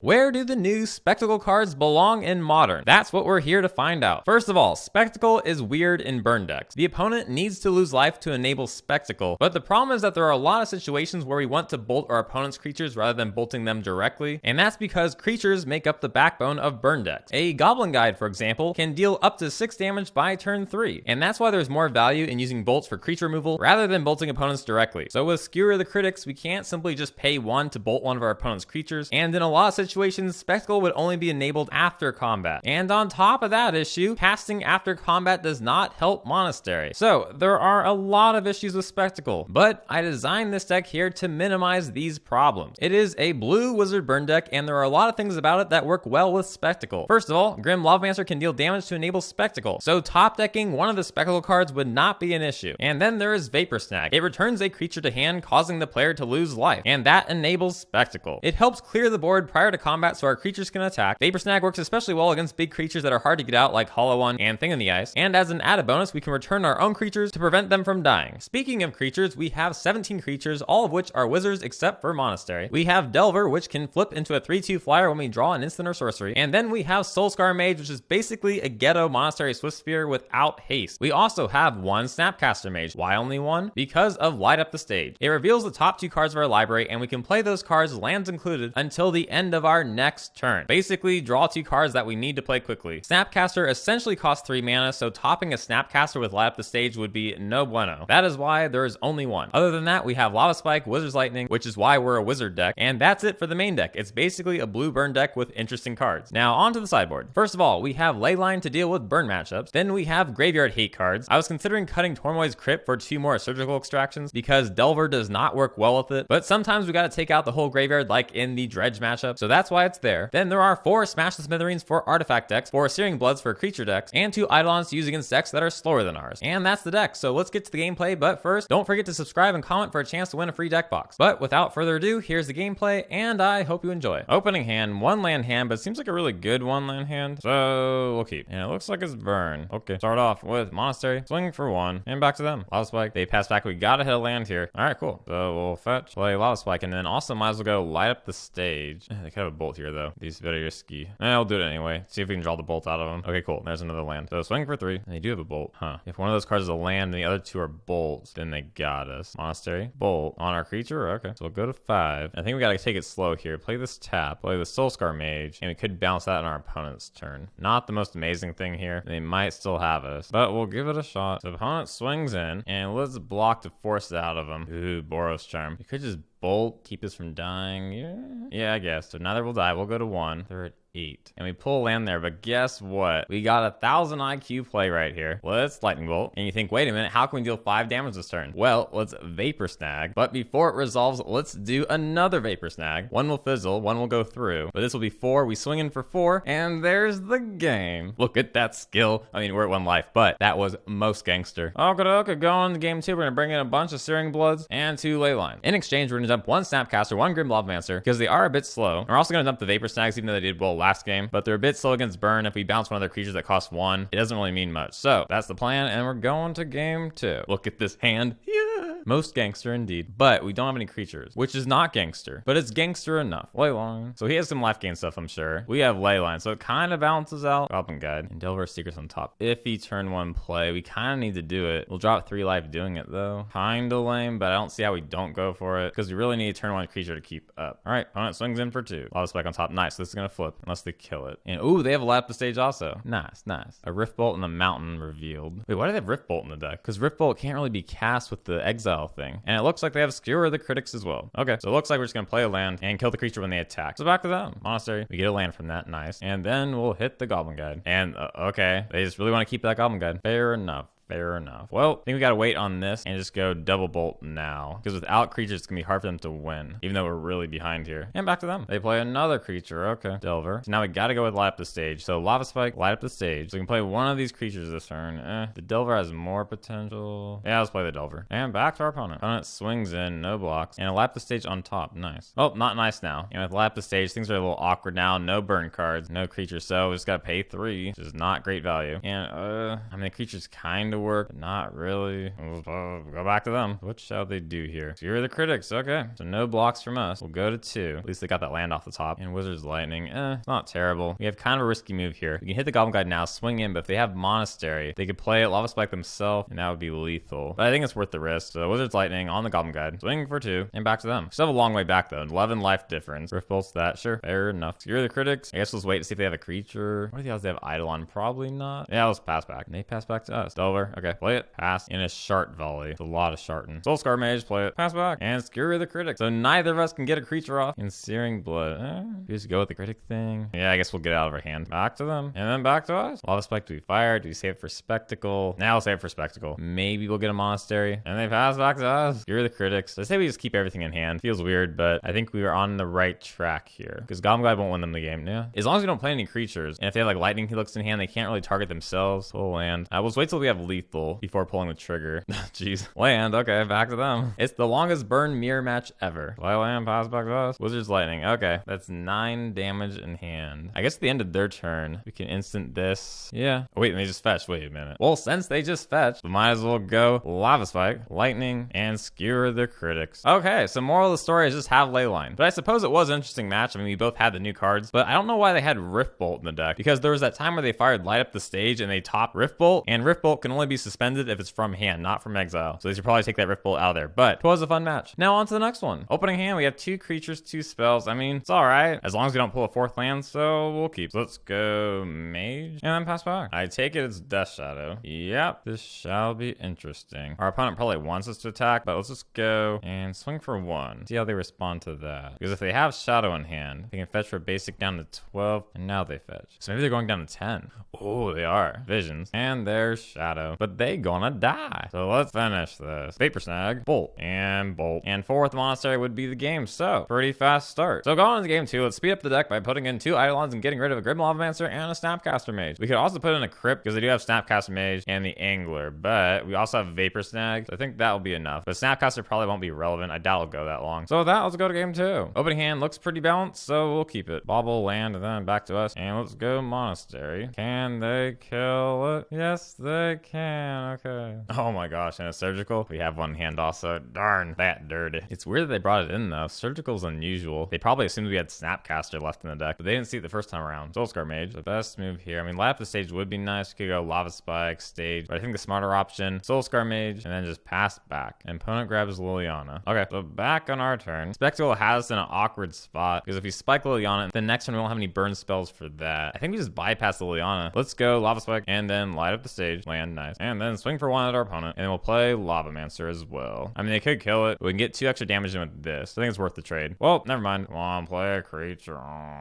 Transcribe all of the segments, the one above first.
Where do the new Spectacle cards belong in Modern? That's what we're here to find out. First of all, Spectacle is weird in burn decks. The opponent needs to lose life to enable Spectacle, but the problem is that there are a lot of situations where we want to bolt our opponent's creatures rather than bolting them directly, and that's because creatures make up the backbone of burn decks. A Goblin Guide, for example, can deal up to 6 damage by turn 3, and that's why there's more value in using bolts for creature removal rather than bolting opponents directly. So with Skewer the Critics, we can't simply just pay 1 to bolt one of our opponent's creatures, and in a lot of situations, Spectacle would only be enabled after combat. And on top of that issue, casting after combat does not help Monastery. So there are a lot of issues with Spectacle, but I designed this deck here to minimize these problems. It is a blue wizard burn deck, and there are a lot of things about it that work well with Spectacle. First of all, Grim Lavamancer can deal damage to enable Spectacle, so top decking one of the Spectacle cards would not be an issue. And then there is Vapor Snag. It returns a creature to hand, causing the player to lose life, and that enables Spectacle. It helps clear the board prior to combat so our creatures can attack. Vapor Snag works especially well against big creatures that are hard to get out like Hollow One and Thing in the Ice, and as an added bonus, we can return our own creatures to prevent them from dying. Speaking of creatures, we have 17 creatures, all of which are wizards except for Monastery. We have Delver, which can flip into a 3/2 flyer when we draw an instant or sorcery, and then we have Soul-Scar Mage, which is basically a ghetto Monastery Swiftspear without haste. We also have one Snapcaster Mage. Why only one? Because of Light Up the Stage. It reveals the top 2 cards of our library, and we can play those cards, lands included, until the end of our next turn. Basically, draw 2 cards that we need to play quickly. Snapcaster essentially costs 3 mana, so topping a Snapcaster with Light Up the Stage would be no bueno. That is why there is only one. Other than that, we have Lava Spike, Wizard's Lightning, which is why we're a wizard deck, and that's it for the main deck. It's basically a blue burn deck with interesting cards. Now, on to the sideboard. First of all, we have Leyline to deal with burn matchups. Then we have graveyard hate cards. I was considering cutting Tormod's Crypt for 2 more surgical extractions because Delver does not work well with it, but sometimes we gotta take out the whole graveyard like in the Dredge matchup, so that's why it's there. Then there are 4 Smash the Smithereens for artifact decks, 4 Searing Bloods for creature decks, and 2 Eidolons to use against decks that are slower than ours. And that's the deck, so let's get to the gameplay, but first, don't forget to subscribe and comment for a chance to win a free deck box. But without further ado, here's the gameplay, and I hope you enjoy. Opening hand, 1 land hand, but it seems like a really good 1 land hand, so we'll keep. And it looks like it's burn. Okay, start off with Monastery, swing for 1, and back to them. Lava Spike, they pass back, we gotta hit a land here. Alright, cool. So we'll fetch, play Lava Spike, and then also might as well go Light Up the Stage. They could have a bolt here though. These very risky. I'll do it anyway. See if we can draw the bolt out of them. Okay, cool. There's another land. So swing for 3. And they do have a bolt. Huh. If one of those cards is a land and the other 2 are bolts, then they got us. Monastery, bolt on our creature. Okay. So we'll go to 5. I think we gotta take it slow here. Play this tap. Play the Soul-Scar Mage. And we could bounce that on our opponent's turn. Not the most amazing thing here. They might still have us. But we'll give it a shot. So the opponent swings in. And let's block to force it out of him. Ooh, Boros Charm. We could just bolt, keep us from dying. Yeah, I guess. So neither will die. We'll go to 1. They're at 8. And we pull land there, but guess what? We got 1,000 IQ play right here. Let's Lightning Bolt. And you think, wait a minute, how can we deal 5 damage this turn? Well, let's Vapor Snag. But before it resolves, let's do another Vapor Snag. 1 will fizzle, 1 will go through. But this will be 4. We swing in for 4, and there's the game. Look at that skill. I mean, we're at 1 life, but that was most gangster. Okay, go on to game 2. We're gonna bring in a bunch of Searing Bloods and 2 Leyline. In exchange, we're gonna dump 1 Snapcaster, 1 Grim Lavamancer, because they are a bit slow. We're also gonna dump the Vapor Snags, even though they did well last game, but they're a bit slow against burn. If we bounce one of their creatures that cost 1, it doesn't really mean much. So that's the plan, and we're going to game 2. Look at this hand. Yeah. Most gangster indeed, but we don't have any creatures, which is not gangster, but it's gangster enough. Leyline. So he has some life gain stuff, I'm sure. We have Leyline, so it kind of balances out. Goblin Guide and Delver Secrets on top. If he turn 1 play, we kind of need to do it. We'll drop 3 life doing it though. Kind of lame, but I don't see how we don't go for it because we really need to turn 1 creature to keep up. All right, opponent swings in for 2. Lava Spike on top. Nice. So this is gonna flip unless they kill it. And ooh, they have a Light Up the Stage also. Nice. A Rift Bolt and a Mountain revealed. Wait, why do they have Rift Bolt in the deck? Because Rift Bolt can't really be cast with the exile thing. And it looks like they have Skewer the Critics as well. Okay, so it looks like we're just gonna play a land and kill the creature when they attack. So back to them. Monastery. We get a land from that. Nice. And then we'll hit the Goblin Guide. And okay, they just really want to keep that Goblin Guide. Fair enough. Fair enough. Well, I think we gotta wait on this and just go double bolt now. Because without creatures, it's gonna be hard for them to win. Even though we're really behind here. And back to them. They play another creature. Okay. Delver. So now we gotta go with Light Up the Stage. So Lava Spike, Light Up the Stage. So we can play one of these creatures this turn. The Delver has more potential. Yeah, let's play the Delver. And back to our opponent. Opponent swings in, no blocks. And a Light Up the Stage on top. Nice. Oh, not nice now. And with Light Up the Stage, things are a little awkward now. No burn cards, no creatures. So we just gotta pay 3, which is not great value. And I mean, the creature's kind of to work, but not really. We'll go back to them. What shall they do here? Skewer the Critics. Okay, so no blocks from us. We'll go to 2. At least they got that land off the top. And Wizard's Lightning. It's not terrible. We have kind of a risky move here. We can hit the Goblin Guide now, swing in, but if they have Monastery, they could play it, Lava Spike themselves, and that would be lethal. But I think it's worth the risk. So Wizard's Lightning on the Goblin Guide, swing for 2, and back to them. Still have a long way back though. 11 life difference. Rift Bolts that. Sure, fair enough. Skewer the Critics. I guess let's wait to see if they have a creature. What are the odds they have Eidolon? Probably not. Yeah, let's pass back. And they pass back to us. Delver. Okay, play it. Pass. In a Shart Volley. It's a lot of Sharting. Soul-Scar Mage. Play it. Pass back. And Skewer the Critics. So neither of us can get a creature off. And Searing Blood. Just go with the Critic thing. Yeah, I guess we'll get out of our hand. Back to them. And then back to us. Lava Spike, do we fire? Do we save it for Spectacle? Now we'll save it for Spectacle. Maybe we'll get a Monastery. And they pass back to us. Skewer the Critics. I say we just keep everything in hand. Feels weird, but I think we are on the right track here. Because Goblin Guide won't win them the game, yeah? As long as we don't play any creatures. And if they have like Lightning Helix in hand, they can't really target themselves. Full land. We'll wait till we have lethal before pulling the trigger. Jeez. Land. Okay, back to them. It's the longest burn mirror match ever. Play land, pass back to us. Wizard's Lightning. Okay, that's 9 damage in hand. I guess at the end of their turn, we can instant this. Yeah. Oh, wait, they just fetched. Wait a minute. Well, since they just fetched, we might as well go Lava Spike, Lightning, and Skewer the Critics. Okay, so moral of the story is just have Leyline. But I suppose it was an interesting match. I mean, we both had the new cards, but I don't know why they had Rift Bolt in the deck, because there was that time where they fired Light Up the Stage and they top Rift Bolt, and Rift Bolt can only be suspended if it's from hand, not from exile. So they should probably take that Rift Bolt out of there, but it was a fun match. Now on to the next one. Opening hand, we have 2 creatures, 2 spells. I mean, it's all right, as long as we don't pull a 4th land, so we'll keep. So let's go Mage, and then pass back. I take it it's Death Shadow. Yep, this shall be interesting. Our opponent probably wants us to attack, but let's just go and swing for 1. See how they respond to that. Because if they have Shadow in hand, they can fetch for basic down to 12, and now they fetch. So maybe they're going down to 10. Oh, they are. Visions. And there's Shadow. But they gonna die. So let's finish this. Vapor Snag, Bolt, and Bolt. And 4th Monastery would be the game. So, pretty fast start. So going into game 2, let's speed up the deck by putting in 2 Eidolons and getting rid of a Grim Lavamancer and a Snapcaster Mage. We could also put in a Crypt, because they do have Snapcaster Mage and the Angler. But we also have Vapor Snag. So I think that will be enough. But Snapcaster probably won't be relevant. I doubt it'll go that long. So with that, let's go to game 2. Opening hand looks pretty balanced, so we'll keep it. Bobble, land, and then back to us. And let's go Monastery. Can they kill it? Yes, they can. Okay. Oh my gosh, and a Surgical. We have one in hand also. Darn, that dirty. It's weird that they brought it in though. Surgical's unusual. They probably assumed we had Snapcaster left in the deck, but they didn't see it the first time around. Soul-Scar Mage, the best move here. I mean, light up the stage would be nice. We could go Lava Spike, Stage, but I think the smarter option, Soul-Scar Mage, and then just pass back. And opponent grabs Liliana. Okay, so back on our turn. Spectacle has us in an awkward spot, because if we spike Liliana, the next turn we won't have any burn spells for that. I think we just bypass Liliana. Let's go Lava Spike, and then light up the stage. Land, nice. And then swing for 1 at our opponent, and then we'll play Lavamancer as well. I mean, they could kill it. We can get 2 extra damage in with this. I think it's worth the trade. Well, never mind. Come on, play a creature.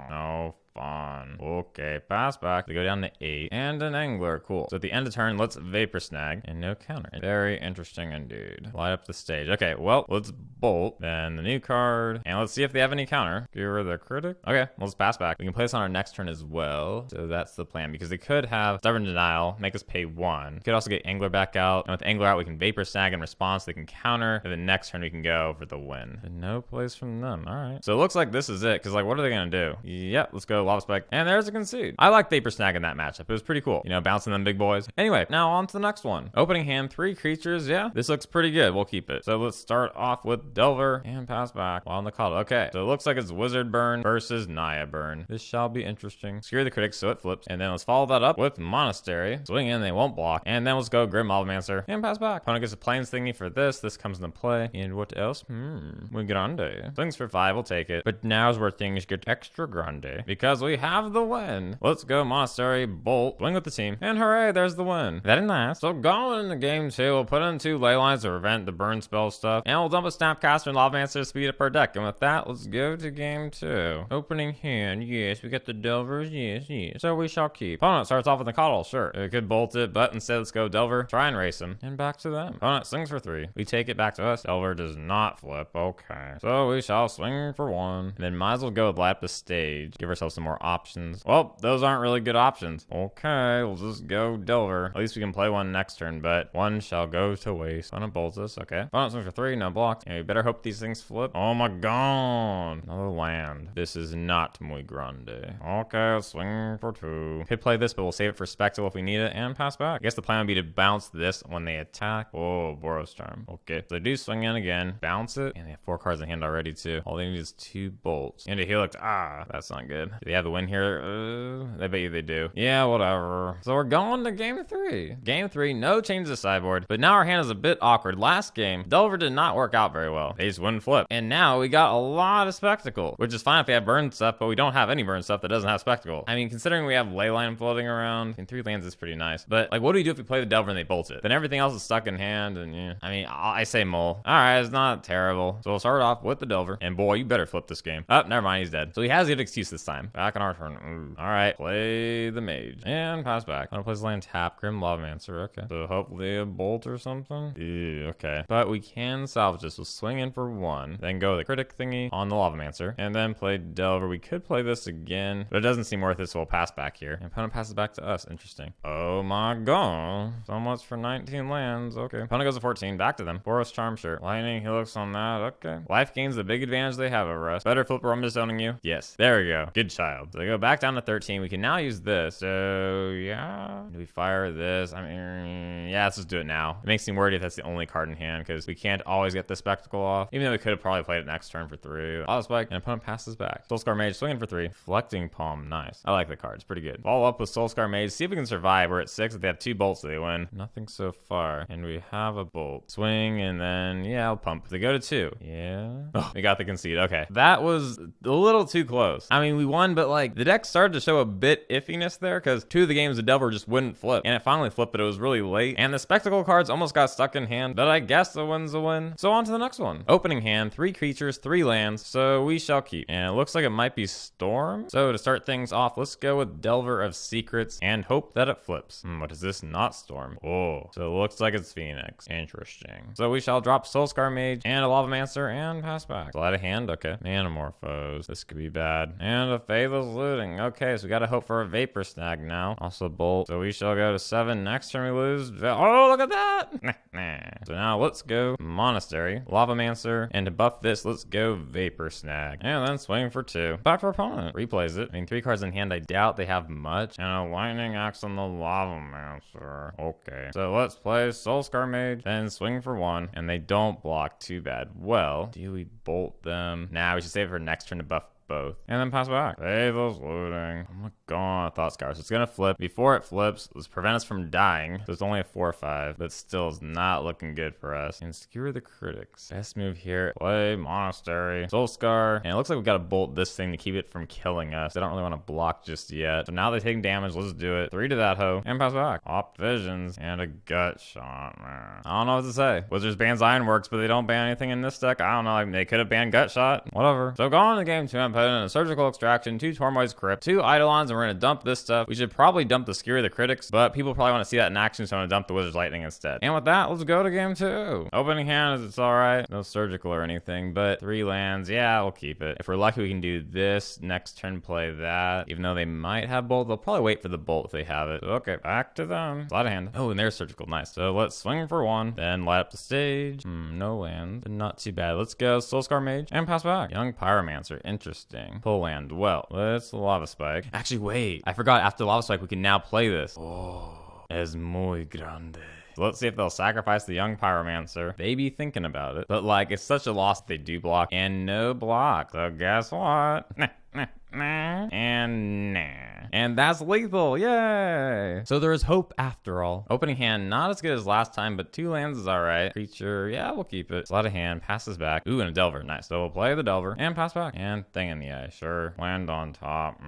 No fun. Okay, pass back. They go down to 8. And an Angler. Cool. So at the end of turn, let's Vapor Snag. And no counter. Very interesting indeed. Light up the stage. Okay, well, let's Bolt. Then the new card. And let's see if they have any counter. Skewer the Critic. Okay, let's pass back. We can play this on our next turn as well. So that's the plan. Because they could have Stubborn Denial, make us pay 1. We could also get Angler back out. And with Angler out, we can Vapor Snag in response. They can counter. And the next turn, we can go for the win. And no plays from them. All right. So it looks like this is it. Because, like, what are they going to do? Yep, let's go Lava Spike. And there's a concede. I like Vapor Snag in that matchup. It was pretty cool. You know, bouncing them big boys. Anyway, now on to the next one. Opening hand, 3 creatures. Yeah, this looks pretty good. We'll keep it. So let's start off with Delver and pass back while on the call. Okay, so it looks like it's Wizard Burn versus Nia Burn. This shall be interesting. Skewer the Critics, so it flips. And then let's follow that up with Monastery. Swing in, they won't block. And then let's go Grim Lavamancer and pass back. Opponent gets a Plains thingy for this. This comes into play. And what else? We grande. Swings for 5, we'll take it. But now's where things get extra grande, because we have the win. Let's go Monastery, Bolt, swing with the team, and hooray, there's the win. That didn't last. So going into game 2, we'll put in 2 Leylines to prevent the burn spell stuff, and we'll dump a Snapcaster and Lavamancer to speed up our deck. And with that, let's go to game 2. Opening hand, yes, we got the Delvers, yes. So we shall keep. Opponent starts off with the Coddle, sure. We could bolt it, but instead let's go Delver, try and race him, and back to them. Opponent swings for 3. We take it back to us. Delver does not flip, okay. So we shall swing for 1, and then might as well go with Light Up the Stage. Give ourselves some more options. Well, those aren't really good options. Okay, we'll just go Delver. At least we can play 1 next turn, but 1 shall go to waste. Opponent bolts us, okay. Opponent swings for 3, no blocks, and we better hope these things flip. Oh my god. Another land. This is not muy grande. Okay, let's swing for 2. Could play this, but we'll save it for Spectacle if we need it and pass back. I guess the plan would be to bounce this when they attack. Oh, Boros Charm. Okay, so they do swing in again. Bounce it. And they have 4 cards in hand already too. All they need is 2 bolts. And a Helix. Ah, that's not good. Do they have the win here? I bet you they do. Yeah, whatever. So we're going to game 3. Game 3, no changes to sideboard. But now our hand is a bit awkward. Last game, Delver did not work out very well. They just wouldn't flip. And now we got a lot of Spectacle, which is fine if we have burn stuff, but we don't have any burn stuff that doesn't have Spectacle. I mean, considering we have Leyline floating around, in 3 lands is pretty nice. But like, what do we do if we play the Delver and they bolt it? Then everything else is stuck in hand, and yeah. I mean, I say mull. All right, it's not terrible. So we'll start off with the Delver. And boy, you better flip this game. Oh, never mind, he's dead. So he has a good excuse this time. Back on our turn. Ooh. All right, play the Mage. And pass back. I'm gonna play this land tap. Grim Lavamancer. Okay. So hopefully a bolt or something. Ew, okay. But we can salvage this. We'll swing in for 1. Then go the critic thingy on the Lavamancer. And then play Delver. We could play this again, but it doesn't seem worth it, so we'll pass back here. And opponent passes back to us. Interesting. Oh my god. So much for 19 lands. Okay. Opponent goes to 14. Back to them. Boros Charm shirt. Lightning Helix on that. Okay. Life gains the big advantage they have over us. Better flipper, I'm just owning you. Yes. There we go. Good child. So they go back down to 13. We can now use this. So yeah. Do we fire this? I mean, yeah, let's just do it now. It makes me worried if that's the only card in hand because we can't always get the Spectacle off. Even though we could have probably played it next turn for 3. Auto Spike, and opponent passes back. Soul-Scar Mage swinging for 3. Reflecting Palm. Nice. I like the card. It's pretty good. Follow up with Soul-Scar Mage. See if we can survive. We're at 6. If they have 2 bolts, they win. Nothing so far. And we have a bolt. Swing, and then, yeah, I'll pump. They go to 2. Yeah. Oh, we got the concede. Okay. That was a little too close. I mean, we won, but like the deck started to show a bit iffiness there because 2 of the games the Delver just wouldn't flip. And it finally flipped, but it was really late. And the Spectacle cards almost got stuck in hand. But I guess the win's a win. So on to the next one. Opening hand, 3 creatures, 3 lands. So we shall keep. And it looks like it might be Storm. So to start things off, let's go with Delver of Secrets and hope that it flips. What is this? Not Storm. Oh, so it looks like it's Phoenix. Interesting. So we shall drop Soul-Scar Mage and a Lavamancer and pass back. Slide a hand. Okay. Manamorphose. This could be bad. And a Faithless Looting. Okay, so we gotta hope for a Vapor Snag now. Also Bolt. So we shall go to 7. Next turn we lose. Oh, look at that! So now let's go Monastery, Lavamancer, and to buff this, let's go Vapor Snag. And then swing for 2. Back to our opponent. Replays it. I mean, 3 cards in hand. I doubt they have much. And a Lightning Axe on the Lavamancer. Okay. So let's play Soul-Scar Mage, then swing for 1. And they don't block too bad. Well, do we bolt them? Nah, we should save it for next turn to buff both. And then pass back. Faithless Looting. Oh my god, Thought Scour. So it's gonna flip. Before it flips, let's prevent us from dying. So it's only a 4/5, but still is not looking good for us. And Skewer the Critics. Best move here. Play Monastery. Soul-Scar. And it looks like we gotta bolt this thing to keep it from killing us. I don't really want to block just yet. So now they're taking damage. Let's do it. 3 to that hoe. And pass back. Opt Visions. And a Gut Shot. Man. I don't know what to say. Wizards bans Ironworks, but they don't ban anything in this deck. I don't know. Like, they could have banned Gut Shot. Whatever. So going to game 2, I'm putting in a Surgical Extraction, 2 Tormod's Crypt, 2 Eidolons, and we're going to dump this stuff. We should probably dump the Skewer the Critics, but people probably want to see that in action, so I'm going to dump the Wizard's Lightning instead. And with that, let's go to game 2. Opening hand is it's alright. No Surgical or anything, but 3 lands. Yeah, we'll keep it. If we're lucky, we can do this. Next turn, play that. Even though they might have Bolt, they'll probably wait for the Bolt if they have it. So, okay, back to them. Slide a hand. Oh, and there's Surgical. Nice. So let's swing for 1, then light up the stage. No land, but not too bad. Let's go Soul-Scar Mage and pass back. Young Pyromancer. Interesting. Pull land. Well, let's Lava Spike. Actually, wait. I forgot after Lava Spike, we can now play this. Oh, es muy grande. Let's see if they'll sacrifice the Young Pyromancer. They be thinking about it. But, like, it's such a loss if they do block. And no block. So guess what? And nah. And that's lethal. Yay. So there is hope after all. Opening hand, not as good as last time, but 2 lands is alright. Creature, yeah, we'll keep it. Slide a hand, passes back. Ooh, and a Delver. Nice. So we'll play the Delver and pass back. And Thing in the Eye. Sure. Land on top.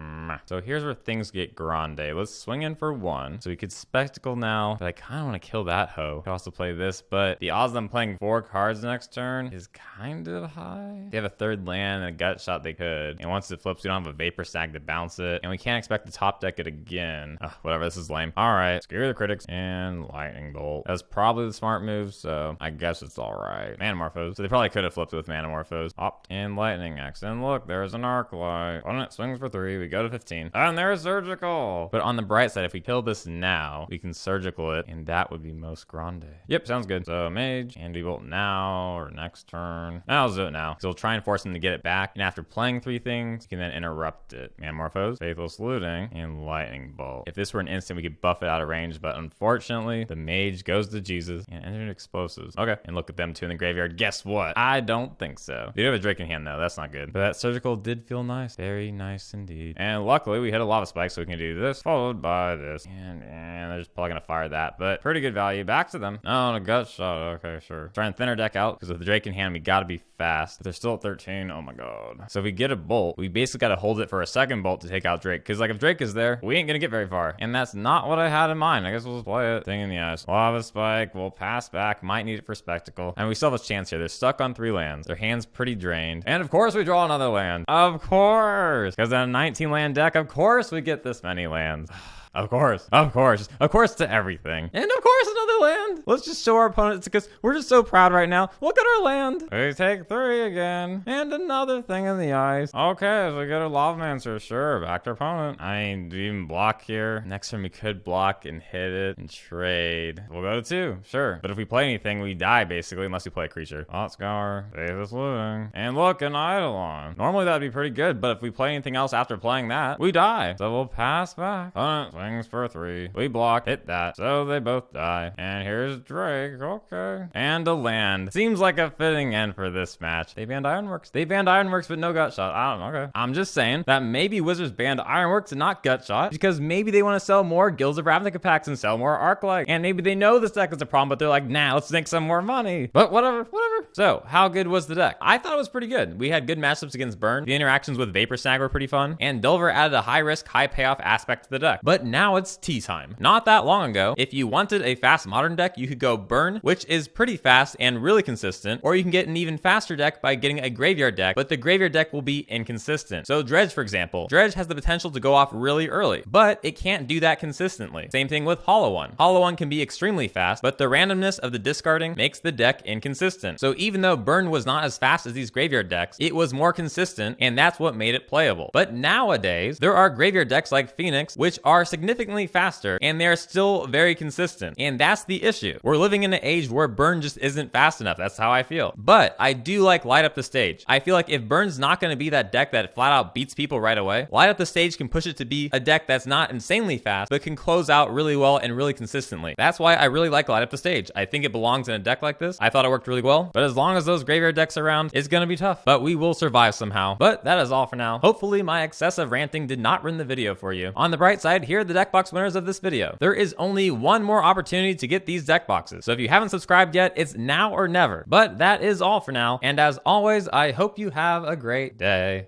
So here's where things get grande. Let's swing in for 1. So we could Spectacle now, but I kind of want to kill that hoe. Could also play this, but the odds of them playing 4 cards next turn is kind of high. If they have a 3rd land and a Gut Shot, they could. And once it flips, we don't have a Vapor Snag to bounce it. And we can't expect the top top deck it again. Ugh, whatever, this is lame. All right, Skewer the Critics and Lightning Bolt. That's probably the smart move, so I guess it's all right. Manamorphose. So they probably could have flipped it with Manamorphose. Opt and Lightning Axe. And look, there's an Arclight. Opponent swings for 3. We go to 15. And there's Surgical. But on the bright side, if we kill this now, we can Surgical it, and that would be most grande. Yep, sounds good. So Mage, and we Bolt now or next turn. I'll do it now. So we'll try and force him to get it back. And after playing 3 things, you can then interrupt it. Manamorphose, Faithless Looting, and Lightning Bolt. If this were an instant, we could buff it out of range, but unfortunately, the Mage goes to Jesus and enters explosives. Okay, and look at them 2 in the graveyard. Guess what? I don't think so. We do have a Drake in hand though. That's not good. But that Surgical did feel nice. Very nice indeed. And luckily, we hit a Lava Spike, so we can do this, followed by this. And they're just probably gonna fire that, but pretty good value. Back to them. Oh, and a Gut Shot. Okay, sure. Try and thin our deck out, because with the Drake in hand, we gotta be fast. But they're still at 13. Oh my god. So if we get a Bolt, we basically gotta hold it for a second Bolt to take out Drake, because like if Drake is there, we ain't gonna get very far. And that's not what I had in mind. I guess we'll just play it. Thing in the eyes. Lava Spike. We'll pass back. Might need it for Spectacle. And we still have a chance here. They're stuck on 3 lands. Their hand's pretty drained. And of course we draw another land. Of course. Because in a 19 land deck, of course we get this many lands. Of course to everything. And of course another land. Let's just show our opponents, because we're just so proud right now. Look at our land. We take 3 again. And another thing in the ice. Okay, so we get a Lavamancer. Sure, back to opponent. I mean, do we even block here? Next turn we could block and hit it and trade. We'll go to 2, sure. But if we play anything, we die basically, unless we play a creature. Hot Scour, Faithless Looting. And look, an Eidolon. Normally that'd be pretty good, but if we play anything else after playing that, we die. So we'll pass back. Opponent swings for 3. We block, hit that. So they both die. And here's Drake. Okay. And a land. Seems like a fitting end for this match. They banned Ironworks. They banned Ironworks, but no Gut Shot. I don't know. Okay. I'm just saying that maybe Wizards banned Ironworks and not Gut Shot, because maybe they want to sell more Guilds of Ravnica packs and sell more Arclight. And maybe they know this deck is a problem, but they're like, nah, let's make some more money. But whatever. So, how good was the deck? I thought it was pretty good. We had good matchups against Burn. The interactions with Vapor Snag were pretty fun. And Delver added a high risk, high payoff aspect to the deck. But now it's tea time. Not that long ago, if you wanted a fast modern deck, you could go Burn, which is pretty fast and really consistent, or you can get an even faster deck by getting a graveyard deck, but the graveyard deck will be inconsistent. So Dredge, for example. Dredge has the potential to go off really early, but it can't do that consistently. Same thing with Hollow One. Hollow One can be extremely fast, but the randomness of the discarding makes the deck inconsistent. So even though Burn was not as fast as these graveyard decks, it was more consistent, and that's what made it playable. But nowadays, there are graveyard decks like Phoenix, which are significantly faster, and they're still very consistent. And that's the issue. We're living in an age where Burn just isn't fast enough. That's how I feel. But I do like Light Up the Stage. I feel like if Burn's not going to be that deck that flat out beats people right away, Light Up the Stage can push it to be a deck that's not insanely fast, but can close out really well and really consistently. That's why I really like Light Up the Stage. I think it belongs in a deck like this. I thought it worked really well, but as long as those graveyard decks are around, it's going to be tough. But we will survive somehow. But that is all for now. Hopefully my excessive ranting did not ruin the video for you. On the bright side, here are the deck box winners of this video. There is only one more opportunity to get these deck boxes. So if you haven't subscribed yet, it's now or never. But that is all for now. And as always, I hope you have a great day.